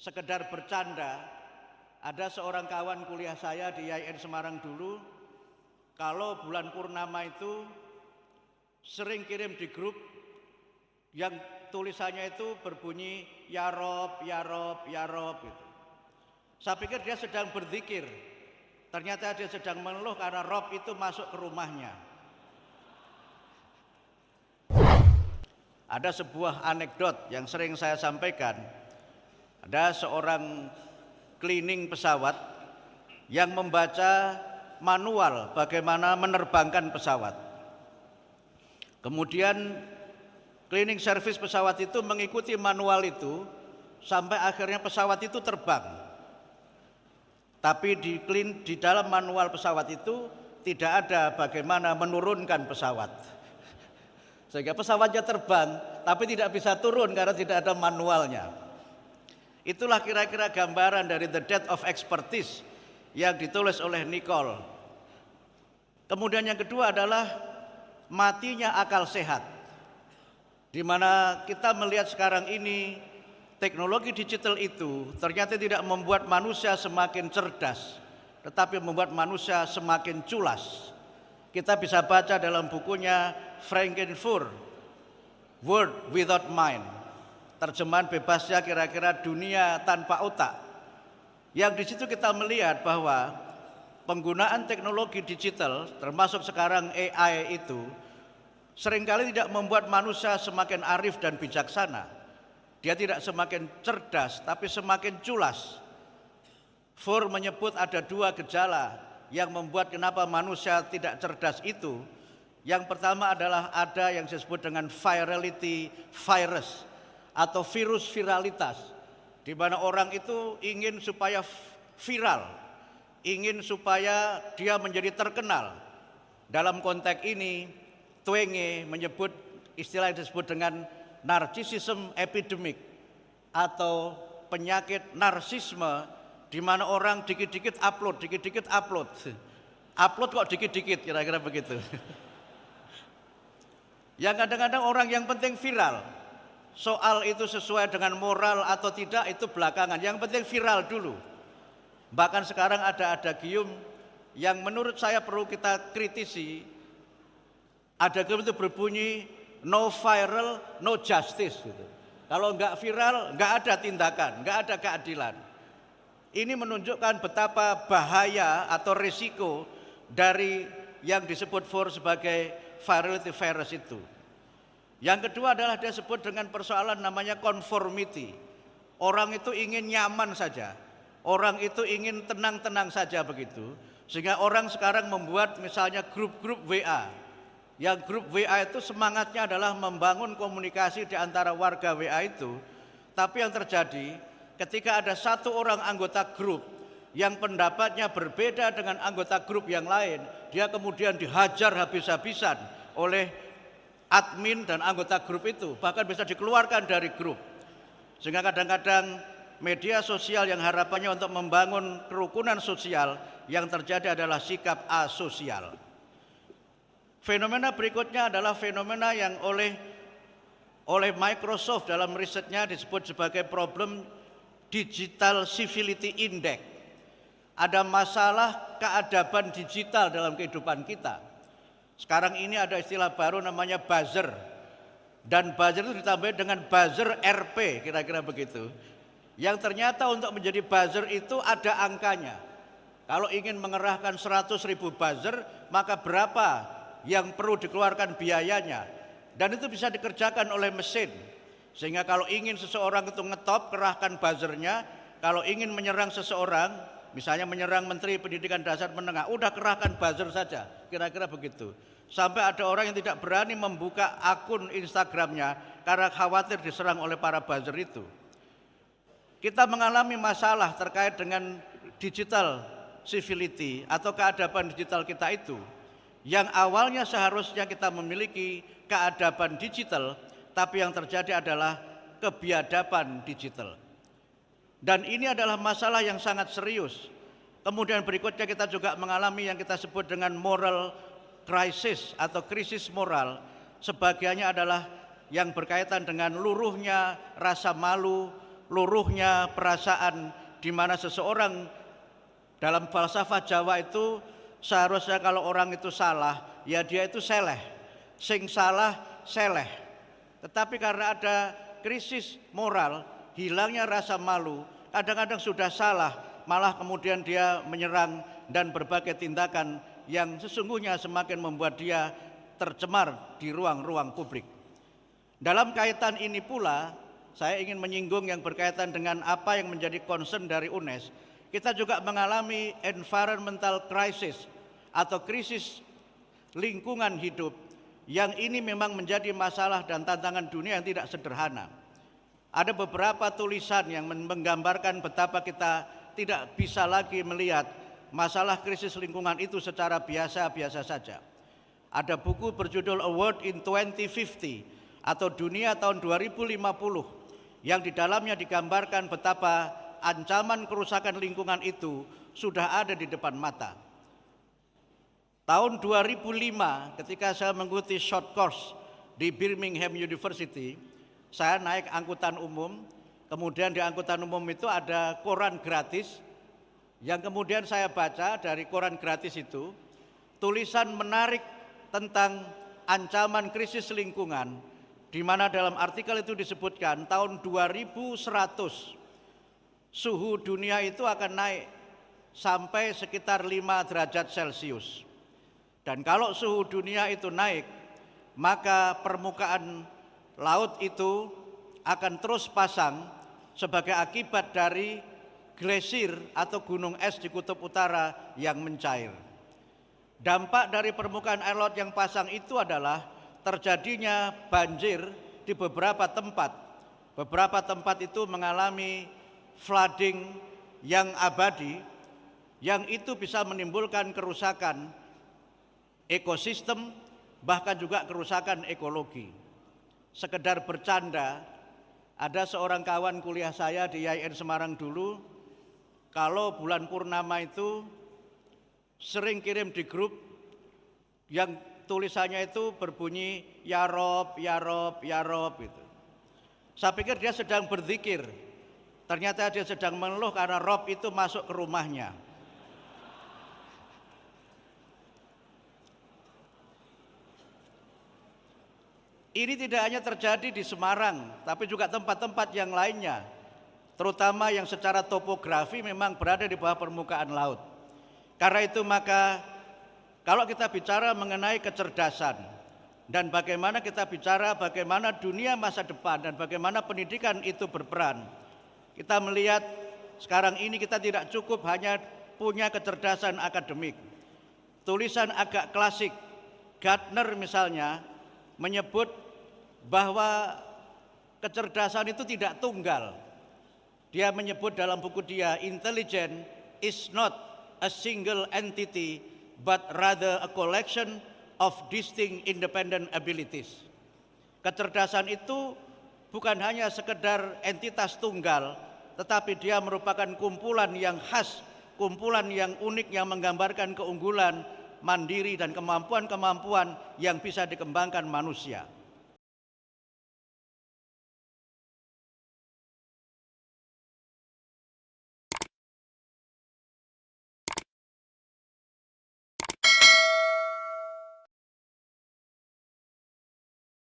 sekedar bercanda, ada seorang kawan kuliah saya di IAIN Semarang dulu, kalau bulan purnama itu sering kirim di grup yang tulisannya itu berbunyi ya Rob, ya Rob, ya Rob gitu. Saya pikir dia sedang berzikir, ternyata dia sedang mengeluh karena Rob itu masuk ke rumahnya. Ada sebuah anekdot yang sering saya sampaikan. Ada seorang cleaning pesawat yang membaca manual bagaimana menerbangkan pesawat. Kemudian cleaning service pesawat itu mengikuti manual itu sampai akhirnya pesawat itu terbang. Tapi di dalam manual pesawat itu tidak ada bagaimana menurunkan pesawat. Sehingga pesawatnya terbang tapi tidak bisa turun karena tidak ada manualnya. Itulah kira-kira gambaran dari The Death of Expertise yang ditulis oleh Nicole. Kemudian yang kedua adalah matinya akal sehat. Di mana kita melihat sekarang ini teknologi digital itu ternyata tidak membuat manusia semakin cerdas, tetapi membuat manusia semakin culas. Kita bisa baca dalam bukunya Frankenfurter, World Without Mind. Terjemahan bebasnya kira-kira dunia tanpa otak. Yang di situ kita melihat bahwa penggunaan teknologi digital, termasuk sekarang AI itu, seringkali tidak membuat manusia semakin arif dan bijaksana. Dia tidak semakin cerdas, tapi semakin culas. Furr menyebut ada dua gejala yang membuat kenapa manusia tidak cerdas itu. Yang pertama adalah ada yang disebut dengan virality virus atau virus viralitas, di mana orang itu ingin supaya viral, ingin supaya dia menjadi terkenal. Dalam konteks ini, Twenge menyebut istilah yang disebut dengan narcissism epidemic atau penyakit narsisme, di mana orang dikit-dikit upload, dikit-dikit upload. Upload kok dikit-dikit, kira-kira begitu. Yang kadang-kadang orang yang penting viral. Soal itu sesuai dengan moral atau tidak itu belakangan, yang penting viral dulu. Bahkan sekarang ada adagium yang menurut saya perlu kita kritisi. Adagium itu berbunyi no viral, no justice gitu. Kalau enggak viral, enggak ada tindakan, enggak ada keadilan. Ini menunjukkan betapa bahaya atau risiko dari yang disebut Furr sebagai virality virus itu. Yang kedua adalah dia sebut dengan persoalan namanya conformity. Orang itu ingin nyaman saja, orang itu ingin tenang-tenang saja begitu. Sehingga orang sekarang membuat misalnya grup-grup WA. Yang grup WA itu semangatnya adalah membangun komunikasi di antara warga WA itu. Tapi yang terjadi ketika ada satu orang anggota grup yang pendapatnya berbeda dengan anggota grup yang lain, dia kemudian dihajar habis-habisan oleh admin dan anggota grup itu, bahkan bisa dikeluarkan dari grup. Sehingga kadang-kadang media sosial yang harapannya untuk membangun kerukunan sosial, yang terjadi adalah sikap asosial. Fenomena berikutnya adalah fenomena yang oleh Microsoft dalam risetnya disebut sebagai problem digital civility index. Ada masalah keadaban digital dalam kehidupan kita. Sekarang ini ada istilah baru namanya buzzer. Dan buzzer itu ditambah dengan buzzer RP, kira-kira begitu. Yang ternyata untuk menjadi buzzer itu ada angkanya. Kalau ingin mengerahkan 100.000 buzzer, maka berapa yang perlu dikeluarkan biayanya. Dan itu bisa dikerjakan oleh mesin. Sehingga kalau ingin seseorang itu ngetop, kerahkan buzzernya. Kalau ingin menyerang seseorang, misalnya menyerang Menteri Pendidikan Dasar Menengah, udah kerahkan buzzer saja, kira-kira begitu. Sampai ada orang yang tidak berani membuka akun Instagramnya karena khawatir diserang oleh para buzzer itu. Kita mengalami masalah terkait dengan digital civility atau keadaban digital kita itu. Yang awalnya seharusnya kita memiliki keadaban digital, tapi yang terjadi adalah kebiadaban digital. Dan ini adalah masalah yang sangat serius. Kemudian berikutnya kita juga mengalami yang kita sebut dengan moral crisis atau krisis moral. Sebagiannya adalah yang berkaitan dengan luruhnya rasa malu, luruhnya perasaan di mana seseorang dalam falsafah Jawa itu seharusnya kalau orang itu salah, ya dia itu seleh. Sing salah, seleh. Tetapi karena ada krisis moral, hilangnya rasa malu, kadang-kadang sudah salah, malah kemudian dia menyerang dan berbagai tindakan yang sesungguhnya semakin membuat dia tercemar di ruang-ruang publik. Dalam kaitan ini pula, saya ingin menyinggung yang berkaitan dengan apa yang menjadi concern dari UNES. Kita juga mengalami environmental crisis atau krisis lingkungan hidup yang ini memang menjadi masalah dan tantangan dunia yang tidak sederhana. Ada beberapa tulisan yang menggambarkan betapa kita tidak bisa lagi melihat masalah krisis lingkungan itu secara biasa-biasa saja. Ada buku berjudul A World in 2050 atau Dunia tahun 2050 yang di dalamnya digambarkan betapa ancaman kerusakan lingkungan itu sudah ada di depan mata. Tahun 2005 ketika saya mengikuti short course di Birmingham University, saya naik angkutan umum, kemudian di angkutan umum itu ada koran gratis yang kemudian saya baca. Dari koran gratis itu tulisan menarik tentang ancaman krisis lingkungan, di mana dalam artikel itu disebutkan tahun 2100 suhu dunia itu akan naik sampai sekitar 5 derajat Celcius. Dan kalau suhu dunia itu naik, maka permukaan laut itu akan terus pasang sebagai akibat dari glasier atau gunung es di kutub utara yang mencair. Dampak dari permukaan air laut yang pasang itu adalah terjadinya banjir di beberapa tempat. Beberapa tempat itu mengalami flooding yang abadi, yang itu bisa menimbulkan kerusakan ekosistem, bahkan juga kerusakan ekologi. Sekedar bercanda, ada seorang kawan kuliah saya di IAIN Semarang dulu, kalau bulan purnama itu sering kirim di grup yang tulisannya itu berbunyi ya Rob, ya Rob, ya Rob gitu. Saya pikir dia sedang berzikir, ternyata dia sedang mengeluh karena Rob itu masuk ke rumahnya. Ini tidak hanya terjadi di Semarang, tapi juga tempat-tempat yang lainnya, terutama yang secara topografi memang berada di bawah permukaan laut. Karena itu maka kalau kita bicara mengenai kecerdasan dan bagaimana kita bicara bagaimana dunia masa depan dan bagaimana pendidikan itu berperan, kita melihat sekarang ini kita tidak cukup hanya punya kecerdasan akademik. Tulisan agak klasik, Gardner misalnya menyebut bahwa kecerdasan itu tidak tunggal. Dia menyebut dalam buku dia, intelligence is not a single entity but rather a collection of distinct independent abilities. Kecerdasan itu bukan hanya sekedar entitas tunggal, tetapi dia merupakan kumpulan yang khas, kumpulan yang unik yang menggambarkan keunggulan, mandiri dan kemampuan-kemampuan yang bisa dikembangkan manusia.